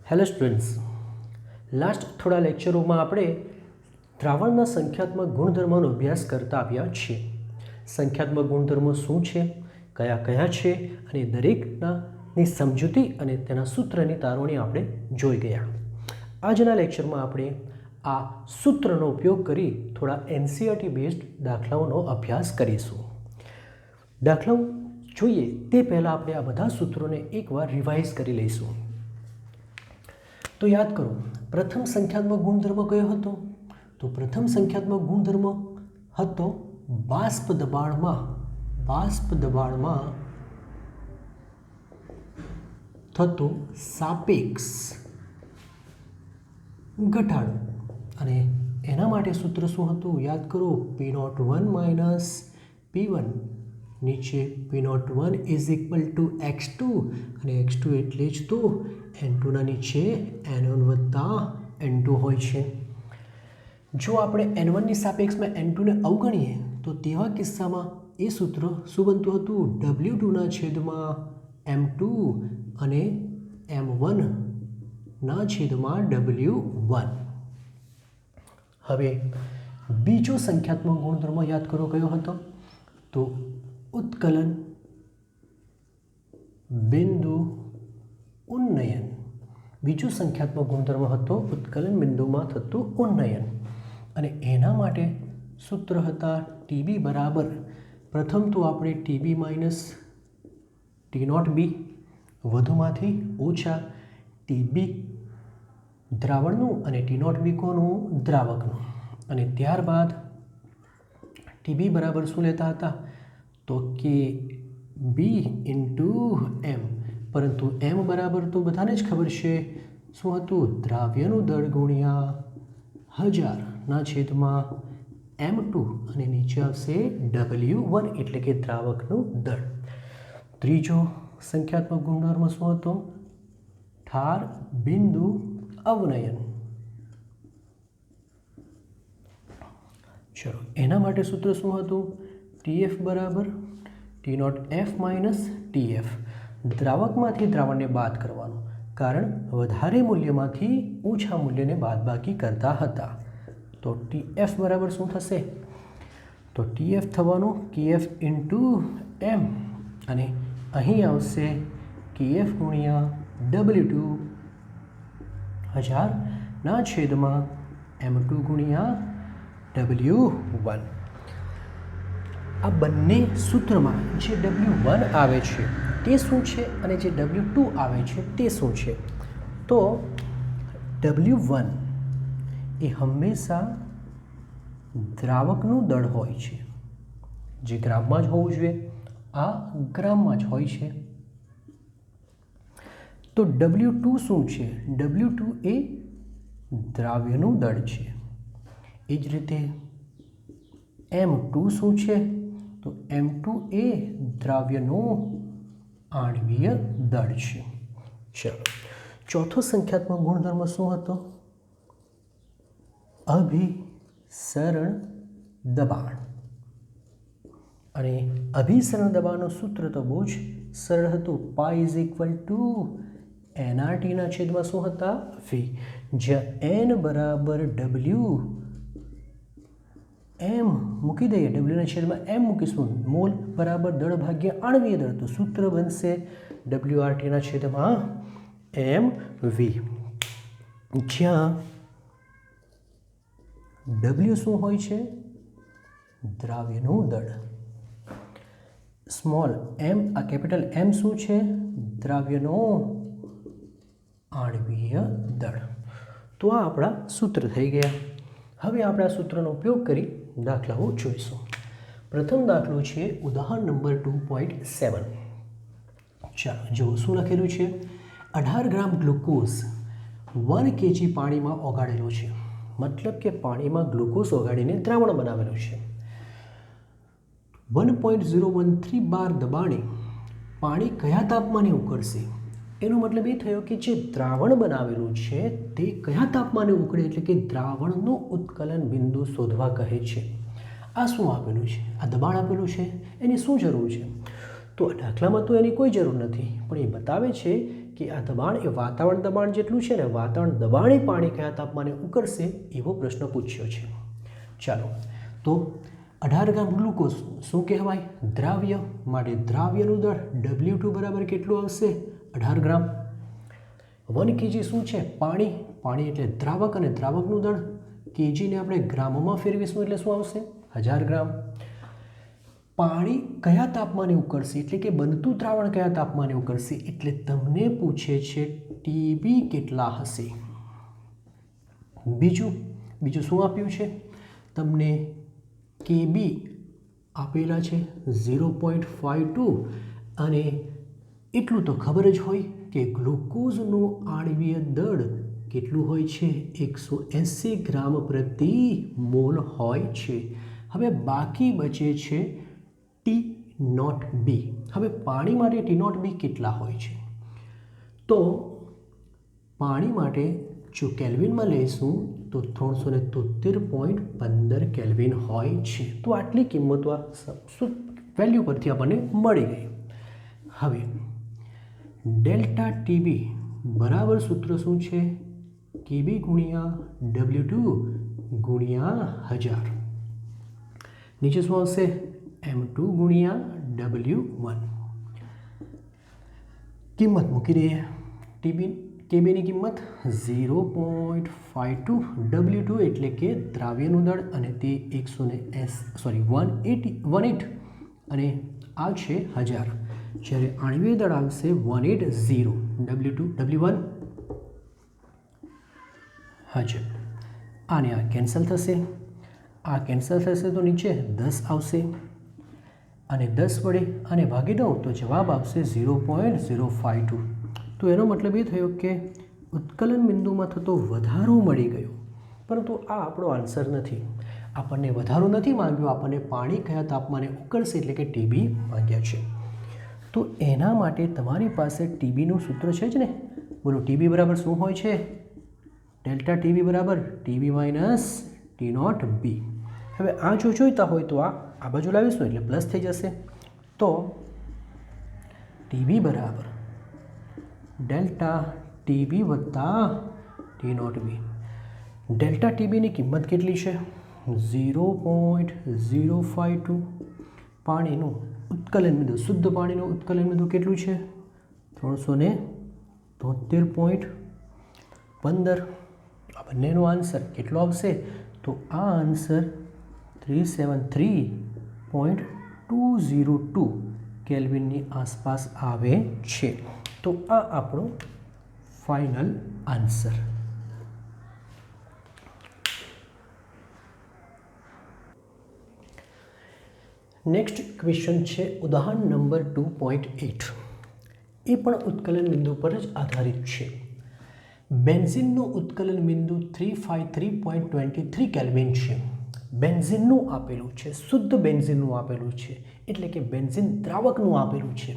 Hello students, last થોડા લેક્ચરોમાં આપણે દ્રાવણના સંખ્યાત્મક ગુણધર્મોનો અભ્યાસ કરતા આવ્યા છીએ. સંખ્યાત્મક ગુણધર્મો શું છે, કયા કયા છે અને દરેકની સમજૂતી અને તેના સૂત્રની તારવણી આપણે જોઈ ગયા. આજના લેક્ચરમાં આપણે આ સૂત્રનો ઉપયોગ કરી થોડા NCERT બેઝડ દાખલાઓનો અભ્યાસ કરીશું. દાખલાઓ જોઈએ તે પહેલાં આપણે આ બધા સૂત્રોને એકવાર રિવાઇઝ કરી લઈશું. તો યાદ કરો, પ્રથમ સંખ્યાત્મક ગુણધર્મ કયો હતો? તો પ્રથમ સંખ્યાત્મક ગુણધર્મ હતો બાષ્પ દબાણમાં થતો સાપેક્ષ ઘટાડો. અને એના માટે સૂત્ર શું હતું? યાદ કરો, P01 - P1 નીચે P01 = x2 અને x2 એટલે જ તો n2ના નીચે n1 + n2 હોય છે. જો આપણે n1ની સાપેક્ષમાં n2ને અવગણીએ તો તેવા કિસ્સામાં એ સૂત્ર શું બનતું હતું? W2/m2 અને m1/w1. હવે બીજો સંખ્યાત્મક ગુણધર્મ યાદ કરો કયો હતો? તો ઉત્કલન બિંદુ ઉન્નયન. બીજો સંખ્યાત્મક ગુણધર્મ હતો ઉત્કલન બિંદુમાં થતું ઉન્નયન. અને એના માટે સૂત્ર હતા TB બરાબર, પ્રથમ તો આપણે TB - T0B વધુમાંથી ઓછા TB દ્રાવણનું અને T0B કોનું? દ્રાવકનું. અને ત્યારબાદ TB બરાબર શું લેતા હતા? તો કે B × m. પરંતુ m બરાબર તો બધાને જ ખબર છે શું હતું? દ્રાવ્યનું દળ ગુણ્યા 1000/m2 અને નીચે આવશે W1 એટલે કે દ્રાવકનું દળ. ત્રીજો સંખ્યાત્મક ગુણધર્મ શું હતો? ઠાર બિંદુ અવનયન. ચલો, એના માટે સૂત્ર શું હતું? TF બરાબર T0F - TF. દ્રાવકમાંથી દ્રાવણને બાદ કરવાનું, કારણ વધારે મૂલ્યમાંથી ઓછા મૂલ્યને બાદબાકી કરતા હતા. તો TF બરાબર શું થશે? તો TF થવાનું KF × m અને અહીં આવશે KF × W2 1000/m2 × W1. આ બંને સૂત્રમાં જે W1 આવે છે તે શું છે અને જે W2 આવે છે તે શું છે? તો W1 એ હંમેશા દ્રાવકનું દળ હોય છે, જે ગ્રામમાં જ હોવું જોઈએ. આ ગ્રામમાં જ હોય છે. તો W2 શું છે? W2 એ દ્રાવ્યનું દળ છે. એ જ રીતે M2 શું છે? તો M2 એ દ્રાવ્યનું આણ્વીય દળ છે. ચલો, ચોથો સંખ્યાત્મક ગુણધર્મ શું હતો? અભિસરણ દબાણ. અને અભિસરણ દબાણનું સૂત્ર તો બહુ જ સરળ હતું. π = nRT/માં શું હતા? V. જ્યાં n બરાબર W m મૂકી દઈએ, W/m મૂકીશું. મોલ બરાબર દળ ભાગ્યા આણ્વીય દળ, તો સૂત્ર બનશે WRT/mV. જ્યાં W શું હોય છે? દ્રાવ્યનું દળ. સ્મોલ m, આ કેપિટલ M શું છે? દ્રાવ્યનું આણ્વીય દળ. તો આ આપણા સૂત્ર થઈ ગયા. હવે આપણે આ સૂત્રનો ઉપયોગ કરી દાખલાઓ જોઈશું. પ્રથમ દાખલો છે ઉદાહરણ નંબર 2.7. ચાલો જુઓ શું લખેલું છે. 18 ગ્રામ ગ્લુકોઝ 1 kg પાણીમાં ઓગાળેલો છે. મતલબ કે પાણીમાં ગ્લુકોઝ ઓગાળીને દ્રાવણ બનાવેલું છે. 1.013 બાર દબાણે પાણી કયા તાપમાને ઉકળશે? એનો મતલબ એ થયો કે જે દ્રાવણ બનાવેલું છે તે કયા તાપમાને ઉકળે, એટલે કે દ્રાવણનું ઉત્કલન બિંદુ શોધવા કહે છે. આ શું આપેલું છે? આ દબાણ આપેલું છે. એની શું જરૂર છે? તો આ દાખલામાં તો એની કોઈ જરૂર નથી, પણ એ બતાવે છે કે આ દબાણ એ વાતાવરણ દબાણ જેટલું છે ને, વાતાવરણ દબાણે પાણી કયા તાપમાને ઉકળશે એવો પ્રશ્ન પૂછ્યો છે. ચાલો, તો 18 ગ્રામ ગ્લુકોઝ શું કહેવાય? દ્રાવ્ય. માટે દ્રાવ્યનું દળ W2 બરાબર કેટલું આવશે? 18 ગ્રામ. 1 kg શું છે? પાણી. પાણી એટલે દ્રાવક, અને દ્રાવકનું દળ kgને આપણે ગ્રામોમાં ફેરવીશું એટલે શું આવશે? 1000 ગ્રામ. પાણી કયા તાપમાને ઉકળશે, એટલે કે બનતું દ્રાવણ કયા તાપમાને ઉકળશે, એટલે તમને પૂછે છે TB કેટલા હશે. બીજું શું આપ્યું છે તમને? KB આપેલા છે 0.52, અને એટલું તો ખબર જ હોય કે ગ્લુકોઝનું આણ્વીય દળ કેટલું હોય છે? 180 ગ્રામ પ્રતિ મોલ હોય છે. હવે બાકી બચે છે T0B. હવે પાણી માટે T0B કેટલા હોય છે? તો પાણી માટે જો કેલ્વિનમાં લઈશું તો 373.15 કેલ્વિન હોય છે. તો આટલી કિંમતો વેલ્યુ પરથી આપણને મળી ગઈ. હવે ડેલ્ટા TB બરાબર સૂત્ર શું છે? KB ગુણ્યા W2 ગુણ્યા 1000. નીચે શું આવશે? M2 ગુણ્યા W1. કિંમત મૂકી દઈએ. KBની કિંમત 0.52, W2 એટલે કે દ્રાવ્યનું દળ, અને તે 108, અને આ છે 1000. જ્યારે આણ્વીય દળ આવશે 180, W1 1000. આને આ કેન્સલ થશે, આ કેન્સલ થશે તો નીચે 10 આવશે, અને 10 વડે આને ભાગી દઉં તો જવાબ આવશે 0.052. તો એનો મતલબ એ થયો કે ઉત્કલન બિંદુમાં થતો વધારો મળી ગયો. પરંતુ આ આપણો આન્સર નથી. આપણને વધારો નથી માંગ્યો, આપણને પાણી કયા તાપમાને ઉકળશે એટલે કે TB માંગ્યા છે. તો એના માટે તમારી પાસે TBનું સૂત્ર છે જ ને. બોલો, TB બરાબર શું હોય છે? ડેલ્ટા TB બરાબર TB માઇનસ T0B. હવે આ જો જોઈતા હોય તો આ બાજુ લાવીશું એટલે પ્લસ થઈ જશે. તો TB બરાબર ડેલ્ટા TB વત્તા T0B. ડેલ્ટા TBની કિંમત કેટલી છે? 0.052. પાણીનું ઉત્કલન બિંદુ, શુદ્ધ પાણીનું ઉત્કલન બિંદુ કેટલું છે? 373.15. આ બંનેનો આન્સર કેટલો આવશે? તો આ આન્સર 373.202 કેલ્વિનની આસપાસ આવે છે. તો આ આપણો ફાઇનલ આન્સર. નેક્સ્ટ ક્વેશ્ચન છે ઉદાહરણ નંબર 2.8. એ પણ ઉત્કલન બિંદુ પર જ આધારિત છે. બેન્ઝીનનું ઉત્કલન બિંદુ 353.23 કેલ્વિન છે. બેન્ઝીનનું આપેલું છે, શુદ્ધ બેન્ઝીનનું આપેલું છે, એટલે કે બેન્ઝીન દ્રાવકનું આપેલું છે.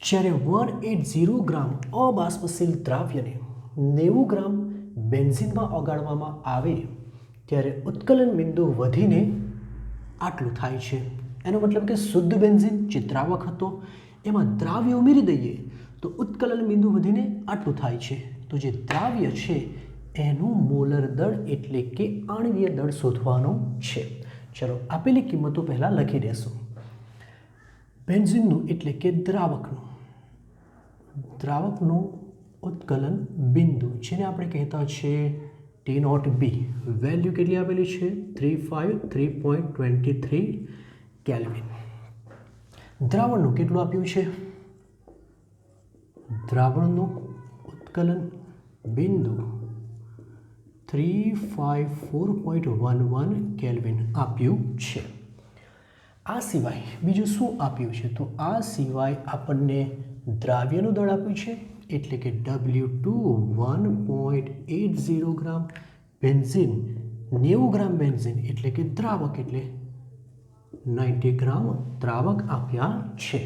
જ્યારે 180 ગ્રામ અબાષ્પશીલ દ્રાવ્યને 90 ગ્રામ બેન્ઝીનમાં ઓગાળવામાં આવે ત્યારે ઉત્કલન બિંદુ વધીને આટલું થાય છે. એનો મતલબ કે શુદ્ધ બેન્ઝીન જે દ્રાવક હતો એમાં દ્રાવ્ય ઉમેરી દઈએ તો ઉત્કલન બિંદુ વધીને આટલું થાય છે. તો જે દ્રાવ્ય છે એનું મોલર દળ એટલે કે આણ્વીય દળ શોધવાનું છે. ચલો, આપેલી કિંમતો પહેલાં લખી દેશું. બેન્ઝીનનું એટલે કે દ્રાવકનું ઉત્કલન બિંદુ જેને આપણે કહેતા છે T0B. વેલ્યુ કેટલી આપેલી છે? 353.23 કેલ્વિન. દ્રાવણનું કેટલું આપ્યું છે? દ્રાવણનું ઉત્કલન બિંદુ 354.11 કેલ્વિન આપ્યું છે. આ સિવાય બીજું શું આપ્યું છે? તો આ સિવાય આપણને દ્રાવ્યનું દળ આપ્યું છે, એટલે કે W2 1.80 ગ્રામ, બેન્ઝીન 90 ગ્રામ બેન્ઝીન એટલે કે દ્રાવક એટલે 90 ગ્રામ દ્રાવક આપ્યા છે.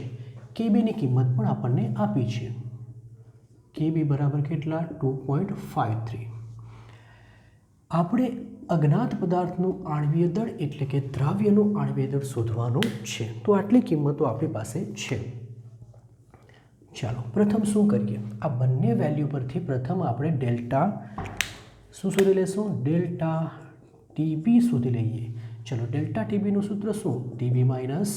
કેબીની કિંમત પણ આપણને આપી છે. કેબી બરાબર કેટલા? 2.53. આપણે અજ્ઞાત પદાર્થનું આણ્વીય દળ એટલે કે દ્રાવ્યનું આણ્વીય દળ શોધવાનું છે. તો આટલી કિંમતો આપણી પાસે છે. ચાલો પ્રથમ શું કરીએ, આ બંને વેલ્યુ પરથી પ્રથમ આપણે ડેલ્ટા શું શોધી લઈશું, ડેલ્ટા ટીબી શોધી લઈએ. ચલો ડેલ્ટા ટીબીનું સૂત્ર શું, TB minus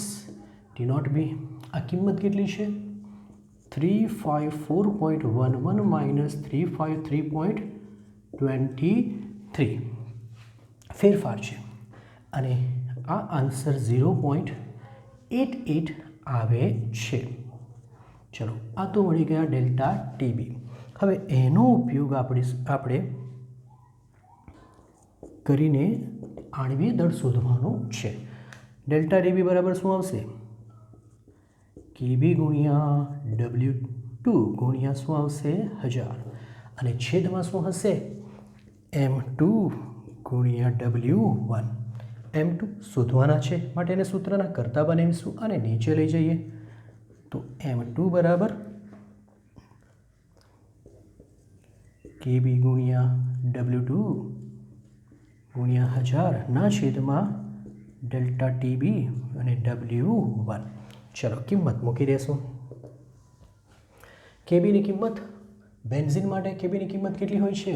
T naught B. આ કિંમત કેટલી છે, 354.11 માઇનસ 353.23 ફેરફાર છે અને આ આન્સર 0.88 આવે છે. ચલો આ તો મળી ગયા ડેલ્ટા ટીબી. હવે એનો ઉપયોગ આપણે કરીને આણ્વીય દળ શોધવાનું છે. ડેલ્ટા ટીબી બરાબર શું આવશે, કેબી ગુણ્યા W2 ગુણ્યા શું આવશે 1000 અને છેદમાં શું હશે M2 ગુણ્યા W1. M2 શોધવાના છે માટે એને સૂત્રના કરતા બનાવીશું અને નીચે લઈ જઈએ તો M2 બરાબર કેબી ગુણ્યા W2 ગુણ્યા 1000 ના છેદમાં ડેલ્ટા ટીબી અને W1. ચલો કિંમત મૂકી દેશું. કેબીની કિંમત, બેન્ઝીન માટે કેબીની કિંમત કેટલી હોય છે,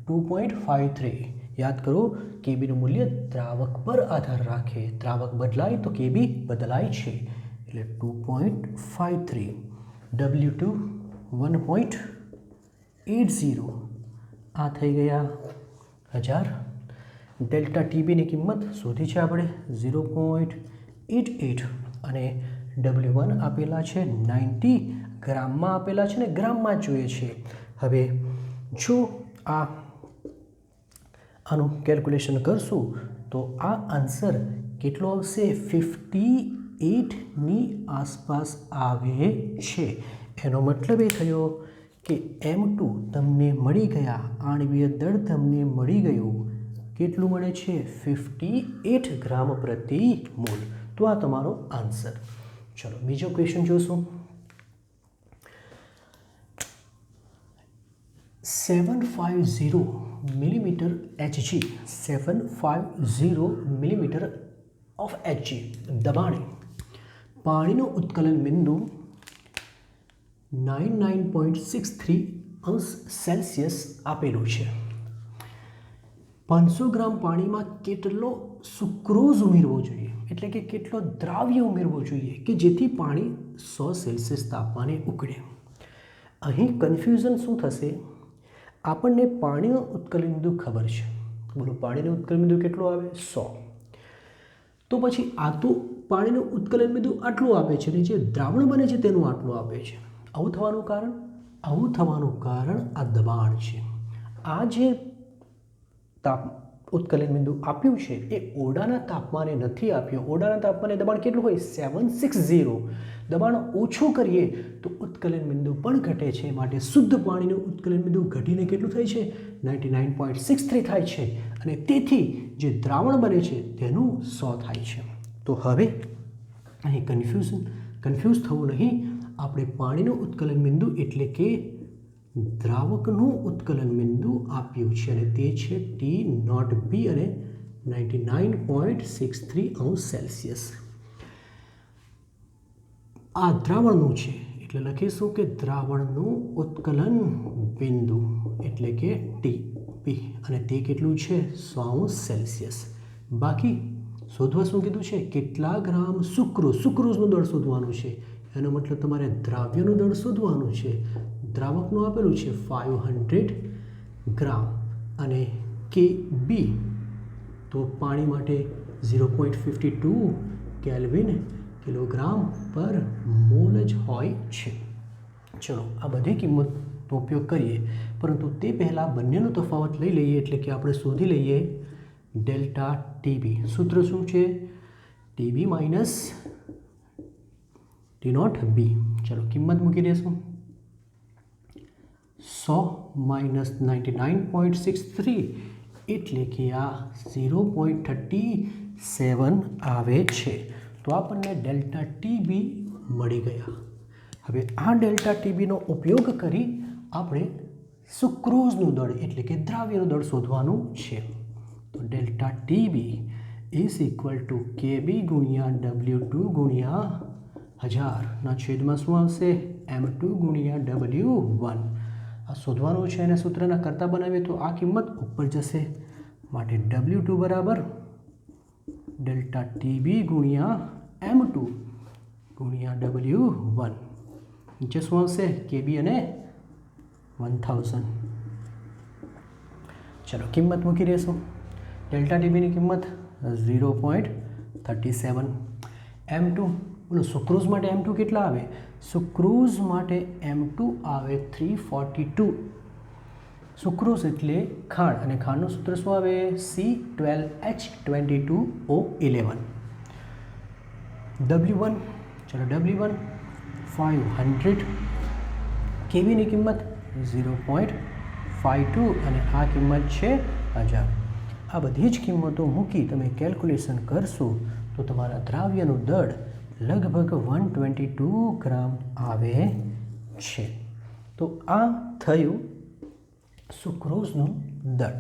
2.53. યાદ કરો કેબીનું મૂલ્ય દ્રાવક પર આધાર રાખે, દ્રાવક બદલાય તો કેબી બદલાય છે એટલે 2.53. W2 1.80 આ થઈ ગયા 1000. ડેલ્ટા ટીબીની કિંમત શોધી છે આપણે 0.88 અને W1 આપેલા છે 90 ગ્રામમાં આપેલા છે ને ગ્રામમાં જ જોઈએ છે. હવે જો આનું કેલ્ક્યુલેશન કરશું તો આ આન્સર કેટલો આવશે, 58ની આસપાસ આવે છે. એનો મતલબ એ થયો કે M2 તમને મળી ગયા, આણ્વીય દળ તમને મળી ગયું, કેટલું મળે છે 58 ગ્રામ પ્રતિ મોલ. તો આ તમારો આન્સર. ચલો બીજો ક્વેશ્ચન જોશું. 750 millimetre Hg, 750 millimetre of Hg દબાણે પાણીનું ઉત્કલન બિંદુ 99.63 અંશ સેલ્સિયસ આપેલું છે. 500 ગ્રામ પાણીમાં કેટલો સુક્રોઝ ઉમેરવો જોઈએ, એટલે કે કેટલો દ્રાવ્ય ઉમેરવો જોઈએ કે જેથી પાણી 100 સેલ્સિયસ તાપમાને ઉકળે. અહીં કન્ફ્યુઝન શું થશે, આપણને પાણીનું ઉત્કલન બિંદુ ખબર છે, બોલો પાણીનું ઉત્કલન બિંદુ કેટલું આવે 100. તો પછી આ તો પાણીનું ઉત્કલન બિંદુ આટલું આપે છે અને જે દ્રાવણ બને છે તેનું આટલું આપે છે. આવું થવાનું કારણ આ દબાણ છે. આ જે ઉત્કલન બિંદુ આપ્યું છે એ ઓરડાના તાપમાને નથી આપ્યું. ઓરડાના તાપમાને દબાણ કેટલું હોય 760. દબાણ ઓછું કરીએ તો ઉત્કલન બિંદુ પણ ઘટે છે, માટે શુદ્ધ પાણીનું ઉત્કલન બિંદુ ઘટીને કેટલું થાય છે 99.63 થાય છે અને તેથી જે દ્રાવણ બને છે તેનું 100 થાય છે. તો હવે અહીં કન્ફ્યુઝ થવું નહીં. આપણે પાણીનું ઉત્કલન બિંદુ એટલે કે દ્રાવકનું ઉત્કલન બિંદુ આપ્યું છે અને તે છે ટી નોટ બી અને 99.63 અંશ સેલ્સિયસ. આ દ્રાવણનું છે એટલે લખીશું કે દ્રાવણનું ઉત્કલન બિંદુ એટલે કે ટીપી અને તે કેટલું છે 100 અંશ સેલ્સિયસ. બાકી શોધવા શું કીધું છે, કેટલા ગ્રામ સુક્રોઝનું દળ શોધવાનું છે. એનો મતલબ તમારે દ્રાવ્યનું દળ શોધવાનું છે. દ્રાવકનું આપેલું છે 500 ગ્રામ અને KB તો પાણી માટે 0.52 કેલ્વિન કિલોગ્રામ પર મોલ જ હોય છે. ચલો આ બધી કિંમતનો ઉપયોગ કરીએ, પરંતુ તે પહેલાં બંનેનો તફાવત લઈ લઈએ એટલે કે આપણે શોધી લઈએ ડેલ્ટા ટીબી. સૂત્ર શું છે, TB minus T naught B. ચલો કિંમત મૂકી દઈશું 100 માઇનસ 99.63 એટલે કે આ 0.37 આવે છે. તો આપણને ડેલ્ટા ટીબી મળી ગયા. હવે આ ડેલ્ટા ટીબીનો ઉપયોગ કરી આપણે સુક્રોઝનું દળ એટલે કે દ્રાવ્યનું દળ શોધવાનું છે. તો delta TB is equal to KB ગુણ્યા W2 ગુણ્યા 1000 છેદમાં શું આવશે M2 ગુણ્યા W1. આ શોધવાનું છે અને સૂત્રના કરતા બનાવીએ તો આ કિંમત ઉપર જશે, માટે W2 બરાબર ડેલ્ટા ટીબી ગુણ્યા M2 ગુણ્યા W1. નીચે શું આવશે કેબી અને 1000. ચલો કિંમત મૂકી દઈશું. ડેલ્ટા ટીબીની કિંમત 0.37. M2 બોલો સુક્રોઝ માટે M2 કેટલા આવે? સુક્રોઝ માટે M2 આવે 342. સુક્રોઝ એટલે ખાંડ અને ખાંડનું સૂત્ર શું આવે? C12H22O11. W1 ચલો W1 500. કેબીની કિંમત 0.52 અને આ કિંમત છે 1000. આ બધી જ કિંમતો મૂકી તમે કેલ્ક્યુલેશન કરશો તો તમારા દ્રાવ્યનું દળ લગભગ 122 ગ્રામ આવે છે. તો આ થયું સુક્રોઝનું દળ.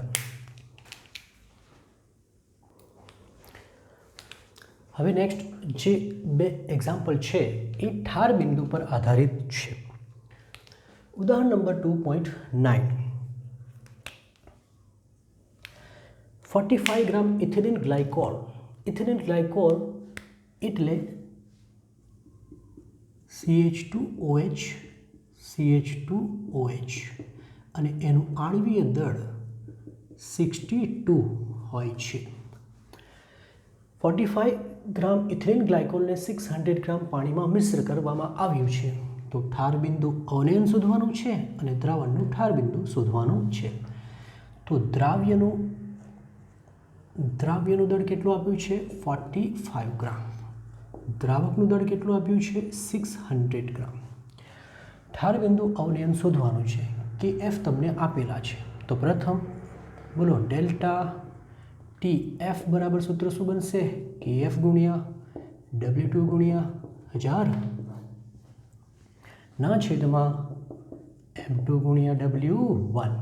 હવે નેક્સ્ટ જે બે એક્ઝામ્પલ છે એ ઠાર બિંદુ પર આધારિત છે. ઉદાહરણ નંબર 2.9. 45 ગ્રામ ઇથિલિન ગ્લાયકોલ. ઇથિલિન ગ્લાયકોલ એટલે CH2OH CH2OH અને એનું આણ્વીય દળ 62 હોય છે. 45 ગ્રામ ઇથિલિન ગ્લાયકોલને 600 ગ્રામ પાણીમાં મિશ્ર કરવામાં આવ્યું છે. તો ઠાર બિંદુ અવનયન શોધવાનું છે અને દ્રાવણનું ઠાર બિંદુ શોધવાનું છે. તો દ્રાવ્યનું દળ કેટલું આપ્યું છે? 45 ગ્રામ. દ્રાવકનું દળ કેટલું આપ્યું છે? 600 ગ્રામ. ઠાર બિંદુ અવનયન શોધવાનું છે. KF તમને આપેલા છે. તો પ્રથમ બોલો ડેલ્ટા TF બરાબર સૂત્ર શું બનશે? KF ગુણ્યા W2 ગુણ્યા 1000 ના છેદમાં M2 ગુણ્યા W1.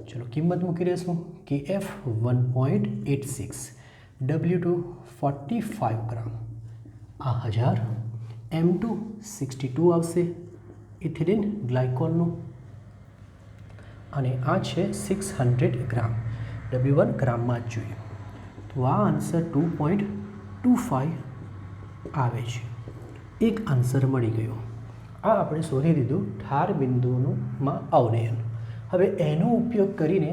ચલો કિંમત મૂકી દઈશું. KF 1.86, W2 45 ગ્રામ, આ 1000, M2 62 આવશે ઇથિલિન ગ્લાયકોલનું અને આ છે 600 ગ્રામ. W1 ગ્રામમાં જ જોઈએ. તો આ આન્સર 2.25 આવે છે. એક આન્સર મળી ગયો. આ આપણે શોધી દીધું ઠાર બિંદુમાં અવનયન. હવે એનો ઉપયોગ કરીને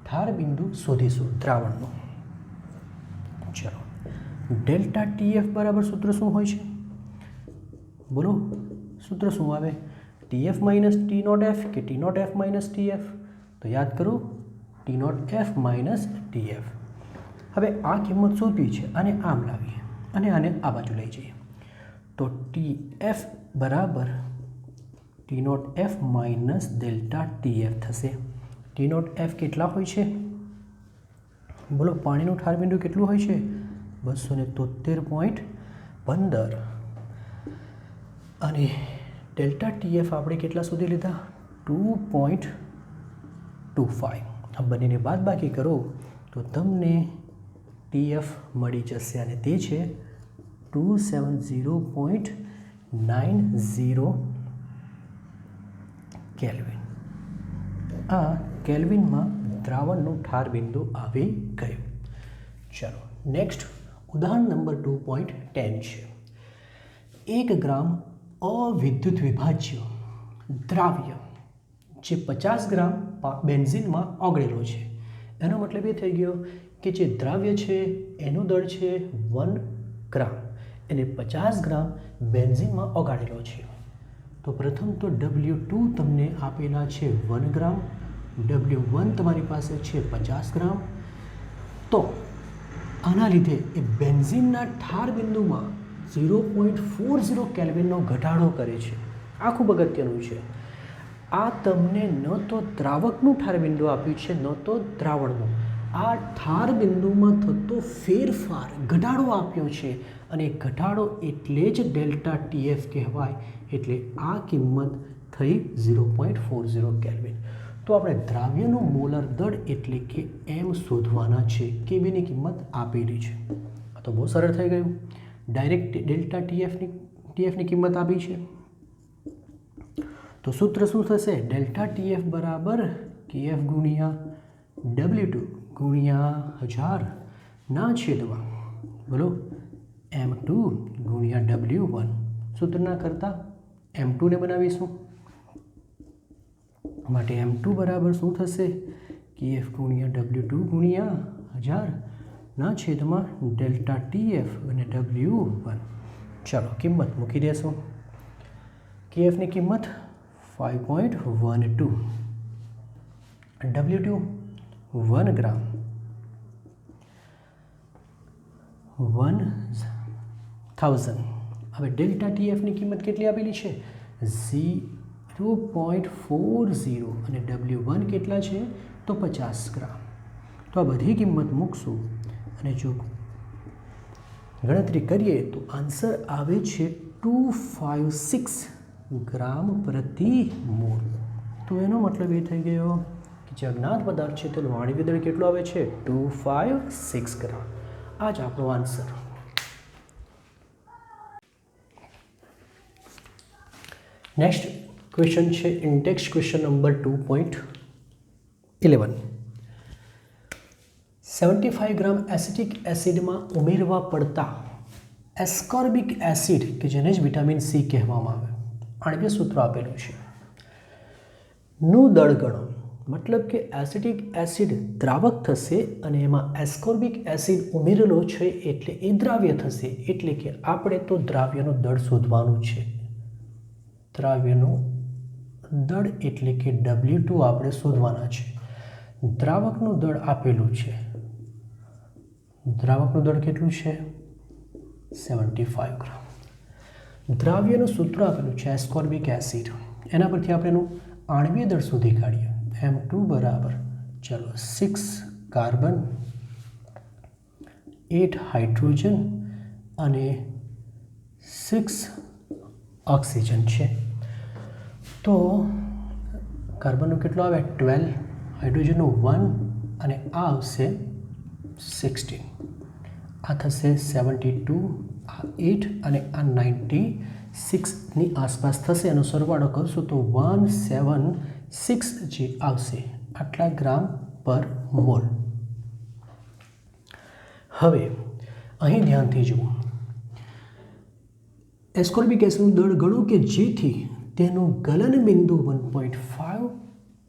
ઠાર બિંદુ શોધીશું દ્રાવણનું. ચલો ડેલ્ટા TF બરાબર સૂત્ર શું હોય છે? બોલો સૂત્ર શું આવે? TF માઇનસ T0F કે T0F માઇનસ TF? તો યાદ કરો T0F માઇનસ TF. હવે આ કિંમત શોધવી છે અને આમ લાવીએ અને આને આ બાજુ લઈ જઈએ. તો TF બરાબર T0F માઇનસ ડેલ્ટા TF થશે. T0F કેટલા હોય છે? બોલો પાણીનું ઠાર બિંદુ કેટલું હોય છે? 273.15 અને ડેલ્ટા TF આપણે કેટલા શોધી લીધા? 2.25. આ બંનેને બાદબાકી કરો તો તમને TF મળી જશે અને તે છે 270.90 કેલ્વિન. આ કેલ્વિનમાં દ્રાવણનું ઠાર બિંદુ આવી ગયું. ચલો નેક્સ્ટ ઉદાહરણ નંબર 2.10 છે. 1 ગ્રામ અવિદ્યુત વિભાજ્ય દ્રાવ્ય જે 50 ગ્રામ બેન્ઝીનમાં ઓગળેલો છે. એનો મતલબ એ થઈ ગયો કે જે દ્રાવ્ય છે એનું દળ છે 1 ગ્રામ એને 50 ગ્રામ બેન્ઝીનમાં ઓગાળેલો છે. તો પ્રથમ તો W2 તમને આપેલા છે 1 ગ્રામ, W1 તમારી પાસે છે 50 ગ્રામ. તો આના લીધે એ બેન્ઝીનના ઠાર બિંદુમાં 0.40 કેલ્વિનનો ઘટાડો કરે છે. આ ખૂબ અગત્યનું છે. આ તમને ન તો દ્રાવકનું ઠાર બિંદુ આપ્યું છે ન તો દ્રાવણનું. આ ઠાર બિંદુમાં થતો ફેરફાર ઘટાડો આપ્યો છે અને ઘટાડો એટલે જ ડેલ્ટા TF કહેવાય. એટલે આ કિંમત થઈ 0.40 કેલ્વિન. તો આપણે દ્રાવ્યનું મોલર દળ એટલે કે એમ શોધવાના છે. કેબીની કિંમત આપેલી છે. આ તો બહુ સરળ થઈ ગયું. ડાયરેક્ટ ડેલ્ટા ટીએફની કિંમત આપી છે. તો સૂત્ર શું થશે? ડેલ્ટા ટીએફ બરાબર કેએફ ગુણ્યા W2 ગુણ્યા 1000 ના છેદમાં બોલો M2 ગુણ્યા W1. સૂત્રના કરતાં M2 ને બનાવીશું માટે M2 બરાબર શું થશે? KF ગુણ્યા W2 ગુણ્યા 1000 ના છેદમાં ડેલ્ટા TF અને W1. ચાલો કિંમત મૂકી દેશું. KFની કિંમત 5.12, W2 1 ગ્રામ 1000. હવે ડેલ્ટા TFની કિંમત કેટલી આપેલી છે? 0.40 અને W1 કેટલા છે? તો 50 ગ્રામ. તો આ બધી કિંમત મૂકશું અને જો ગણતરી કરીએ તો આન્સર આવે છે 256 ગ્રામ પ્રતિ મોલ. તો એનો મતલબ એ થઈ ગયો કે જે અજ્ઞાત પદાર્થ છે તેનો આણ્વિક દળ કેટલો આવે છે? 256 ગ્રામ. આ જ આપણો આન્સર. નેક્સ્ટ ક્વેશ્ચન છે ઇન્ડેક્સ ક્વેશ્ચન નંબર 2.11. 75 ગ્રામ એસિટિક એસિડમાં ઉમેરવા પડતા એસ્કોર્બિક એસિડ કે જેને જ વિટામિન સી કહેવામાં આવે, આણ્વિક સૂત્ર આપેલું છે, નું દળ ગણો. મતલબ કે એસિટિક એસિડ દ્રાવક થશે અને એમાં એસ્કોર્બિક એસિડ ઉમેરેલો છે એટલે એ દ્રાવ્ય થશે. એટલે કે આપણે તો દ્રાવ્યનું દળ શોધવાનું છે. દ્રાવ્યનું દળ એટલે કે W2 આપણે શોધવાના છે. દ્રાવકનું દળ આપેલું છે. દ્રાવકનું દળ કેટલું છે? 75 ગ્રામ. દ્રાવ્યનું સૂત્ર આપેલું છે એસ્કોર્બિક એસિડ. એના પરથી આપણે એનું આણ્વીય દળ શોધી કાઢીએ. M2 બરાબર ચલો 6 કાર્બન 8 હાઇડ્રોજન અને 6 ઓક્સિજન છે. તો કાર્બનનું કેટલું આવે? 12, હાઇડ્રોજનનું 1 અને આ આવશે 16. આ થશે 72, આ 8 અને આ 96ની આસપાસ થશે. એનો સરવાળો કરશું તો 176 જે આવશે આટલા ગ્રામ પર મોલ. હવે અહીં ધ્યાનથી જુઓ, એસ્કોર્બિક એસિડનું દળ ગણો કે જેથી તેનું ગલન બિંદુ 1.5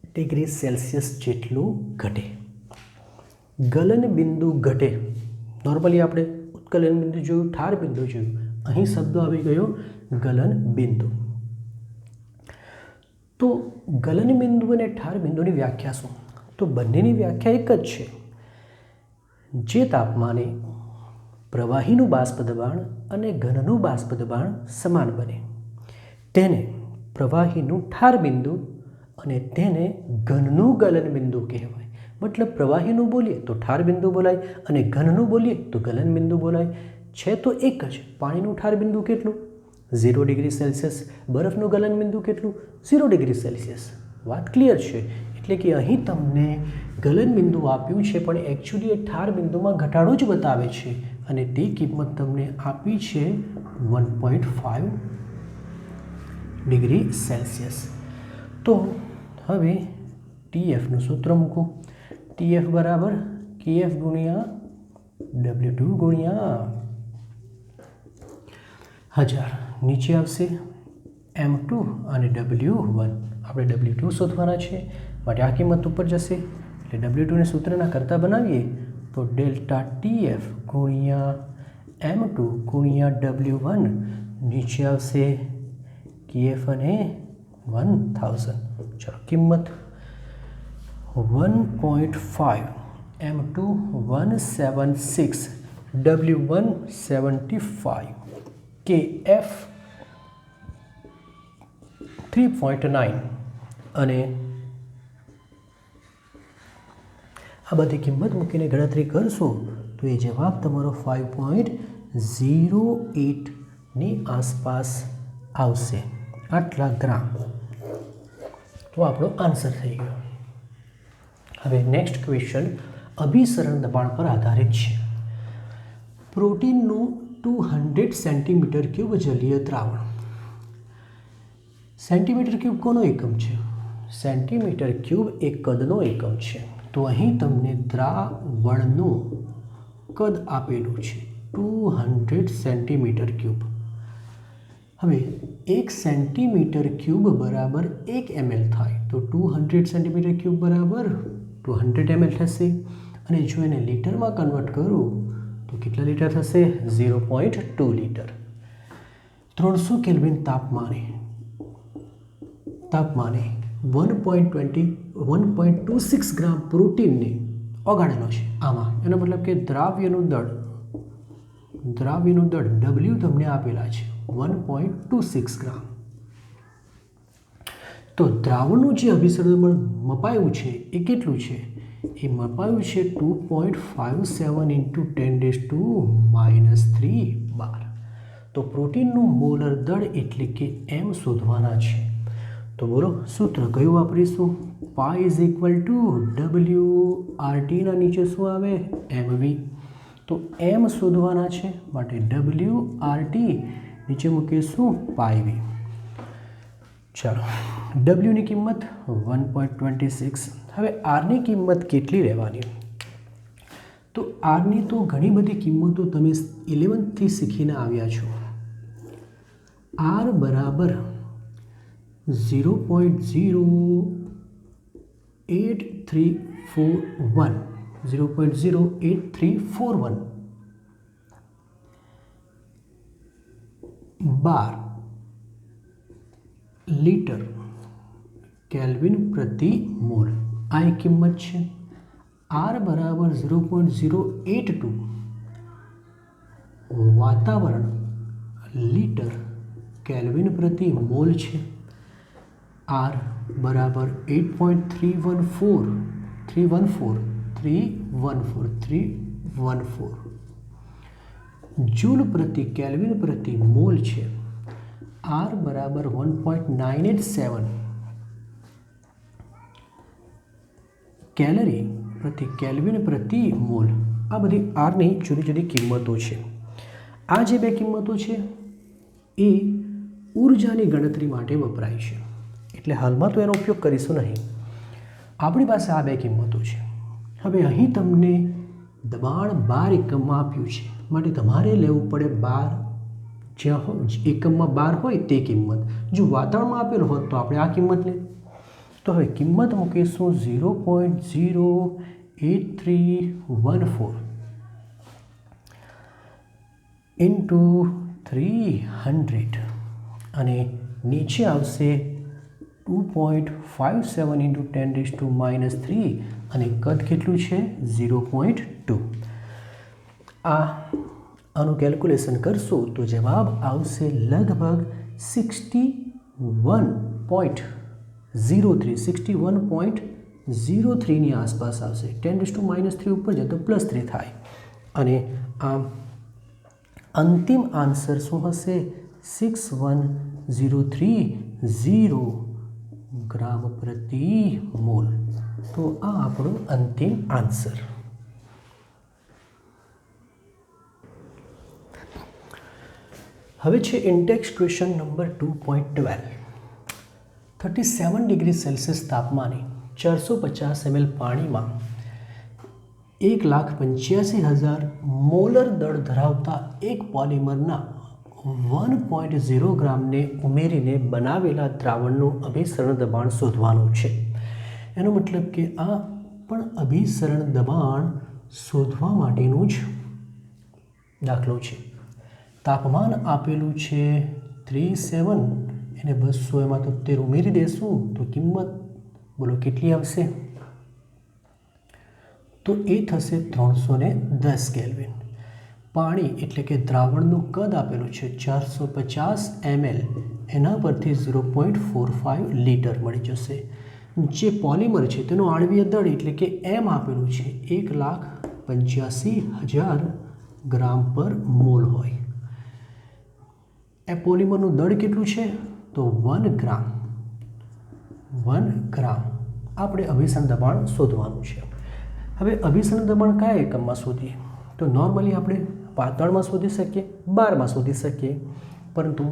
ડિગ્રી સેલ્સિયસ જેટલું ઘટે. ગલન બિંદુ ઘટે. નોર્મલી આપણે ઉત્કલન બિંદુ જોયું, ઠાર બિંદુ જોયું. અહીં શબ્દ આવી ગયો ગલન બિંદુ. તો ગલન બિંદુ અને ઠાર બિંદુની વ્યાખ્યા શું? તો બંનેની વ્યાખ્યા એક જ છે. જે તાપમાને પ્રવાહીનું બાષ્પ દબાણ અને ઘનનું બાષ્પ દબાણ સમાન બને તેને પ્રવાહીનું ઠાર બિંદુ અને તેને ઘનનું ગલન બિંદુ કહેવાય. મતલબ પ્રવાહીનું બોલીએ તો ઠાર બિંદુ બોલાય અને ઘનનું બોલીએ તો ગલન બિંદુ બોલાય. છે તો એક જ. પાણીનું ઠાર બિંદુ કેટલું? 0 ડિગ્રી સેલ્સિયસ. બરફનું ગલન બિંદુ કેટલું? 0 ડિગ્રી સેલ્સિયસ. વાત ક્લિયર છે. એટલે કે અહીં તમને ગલન બિંદુ આપ્યું છે પણ એકચ્યુઅલી એ ઠાર બિંદુમાં ઘટાડો જ બતાવે છે અને તે કિંમત તમને આપી છે 1.5 ડિગ્રી સેલ્સિયસ. તો હવે TFનું સૂત્ર મૂકો. TF બરાબર KF ગુણ્યા W2 ગુણ્યા 1000. નીચે આવશે M2 અને W1. આપણે W2 શોધવાના છે માટે આ કિંમત ઉપર જશે. એટલે W2ને સૂત્રના કરતાં બનાવીએ તો ડેલ્ટા TF ગુણ્યા M2 ગુણ્યા W1. નીચે આવશે KF અને 1000. ચલો કિંમત 1.5, M2 176, W1 75, KF 3.9 અને આ બધી કિંમત મૂકીને ગણતરી કરશો તો એ જવાબ તમારો 5.08ની આસપાસ આવશે. આટલા ગ્રામ. તો આપણો આન્સર થઈ ગયો. હવે નેક્સ્ટ ક્વેશ્ચન અભિસરણ દબાણ પર આધારિત છે. પ્રોટીનનું 200 સેન્ટીમીટર ક્યુબ જલીય દ્રાવણ. સેન્ટીમીટર ક્યુબ કોનો એકમ છે? સેન્ટીમીટર ક્યુબ એ કદનો એકમ છે. તો અહીં તમને દ્રાવણનું કદ આપેલું છે 200 સેન્ટીમીટર ક્યુબ. હવે 1 સેન્ટીમીટર ક્યુબ બરાબર 1 ml થાય તો 200 સેન્ટીમીટર ક્યુબ બરાબર 200 ml થશે. અને જો એને લીટરમાં કન્વર્ટ કરું તો કેટલા લીટર થશે? 0.2 લીટર. 300 કેલ્વિન તાપમાને 1.26 ગ્રામ પ્રોટીનને ઓગાળેલો છે આમાં. એનો મતલબ કે દ્રાવ્યનું દળ W તમને આપેલા છે 1.26 ગ્રામ. તો દ્રાવણનું જે અભિસરણ દળ મપાયું છે એ કેટલું છે? એ મપાયું છે 2.57 × 10⁻³ બાર. તો પ્રોટીનનું મોલર દળ એટલે કે m શોધવાના છે. તો બોલો સૂત્ર કયું વાપરીશું? પાઈ ઇઝ ઇક્વલ ટુ WRT ના નીચે શું આવે? mv. તો m શોધવાના છે માટે WRT નીચે મૂકીશું પાઈ v. ચાલો W ની કિંમત 1.26. હવે R ની કિંમત કેટલી રહેવાની? તો R ની તો ઘણી બધી કિંમતો તમે 11th થી શીખીને આવ્યા છો. R બરાબર 0.08341 બાર લીટર કેલ્વિન પ્રતિ મોલ. આ એક કિંમત છે. R બરાબર 0.082 વાતાવરણ લીટર કેલ્વિન પ્રતિ મોલ છે. R બરાબર 8.314 જૂલ પ્રતિ કેલ્વિન પ્રતિ મોલ છે. R બરાબર 1.987 કેલરી પ્રતિ કેલ્વિન પ્રતિ મોલ. આ બધી આરની જુદી જુદી કિંમતો છે. આ જે બે કિંમતો છે એ ઉર્જાની ગણતરી માટે વપરાય છે, એટલે હાલમાં તો એનો ઉપયોગ કરીશું નહીં. આપણી પાસે આ બે કિંમતો છે. હવે અહીં તમને દબાણ 12 એકમમાં આપ્યું છે માટે તમારે લેવું પડે 12 જ્યાં એકમમાં 12 હોય તે કિંમત. જો વાતાવરણમાં આપેલું હોત તો આપણે આ કિંમત લે. તો હવે કિંમત મૂકીશું 0.08314 ઇન્ટુ 300 અને નીચે આવશે 2.57 × 10⁻³ અને કદ કેટલું છે? 0.2. આનું કેલ્ક્યુલેશન કરશો તો જવાબ આવશે લગભગ 61.03 ની આસપાસ આવશે. 10⁻³ ઉપર જાય તો +3 થાય. અને આમ અંતિમ આન્સર શું હશે? 6103 ગ્રામ પ્રતિ મોલ. તો આ આપણું અંતિમ આન્સર. હવે છે Intex question number 2.12. 37 degree Celsius તાપમાને 450 ml પાણીમાં 1,85,000 મોલર દળ ધરાવતા એક પોલિમરના 1.0 ગ્રામને ઉમેરીને બનાવેલા દ્રાવણનું અભિસરણ દબાણ શોધવાનું છે. એનો મતલબ કે આ પણ અભિસરણ દબાણ શોધવા માટેનું જ દાખલો છે. તાપમાન આપેલું છે 37 એને 200 એમાં 73 ઉમેરી દેશું તો કિંમત બોલો કેટલી આવશે? તો એ થશે 310 કેલ્વિન. પાણી એટલે કે દ્રાવણનું કદ આપેલું છે 450 ml, એના પરથી 0.45 લીટર મળી જશે. જે પોલિમર છે તેનું આણ્વીય દળ એટલે કે m આપેલું છે 1,85,000 ગ્રામ પર મોલ હોય. એ પોલિમરનું દળ કેટલું છે? તો 1 ગ્રામ આપણે અભિસરણ દબાણ શોધવાનું છે. હવે અભિસરણ દબાણ કયા એકમમાં શોધીએ? તો નોર્મલી આપણે 3માં શોધી શકીએ, 12માં શોધી શકીએ, પરંતુ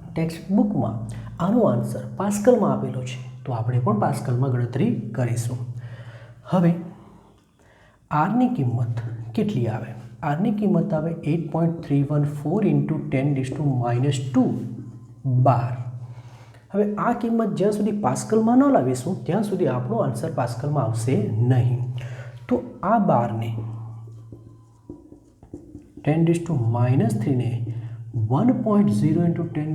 ટેક્સ્ટ બુકમાં આનો આન્સર પાસ્કલમાં આપેલો છે, તો આપણે પણ પાસ્કલમાં ગણતરી કરીશું. હવે આરની કિંમત કેટલી આવે? આરની કિંમત આવે 8.314 × 10⁻², 12. હવે આ કિંમત જ્યાં સુધી પાસ્કલમાં ન લાવીશું ત્યાં સુધી આપણો આન્સર પાસ્કલમાં આવશે નહીં. તો આ 12ને 10⁻³ ને 1.0 × 10⁵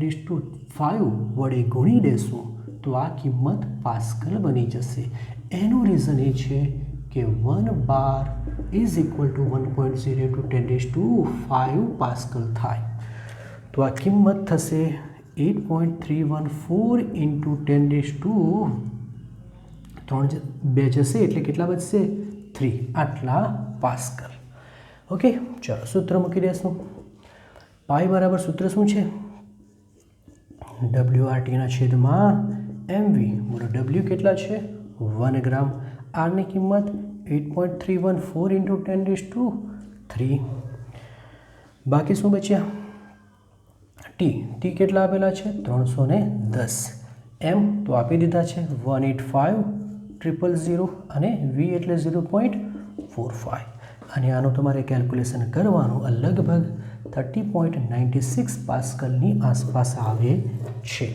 વડે ગુણી દેશું તો આ કિંમત પાસ્કલ બની જશે. એનું રીઝન એ છે કે 1 bar is equal two 1.0 × 10⁵ pascal થાય. તો આ કિંમત થશે 8.314 × 10⁵, 2 જશે એટલે કેટલા બચશે? 3, આટલા પાસ્કલ. ઓકે, ચાલો સૂત્ર મૂકી દઈશું. પાઈ બરાબર સૂત્ર શું છે? WRT/mv. બોલો W કેટલા છે? 1 ગ્રામ. આરની કિંમત 8.314 × 10⁵. બાકી શું બચ્યા? ટી કેટલા આપેલા છે? 310. એમ તો આપી દીધા છે 185,000 અને વી એટલે 0.45. અને આનું તમારે કેલ્ક્યુલેશન કરવાનું લગભગ 30.96 પાસ્કલની આસપાસ આવે છે.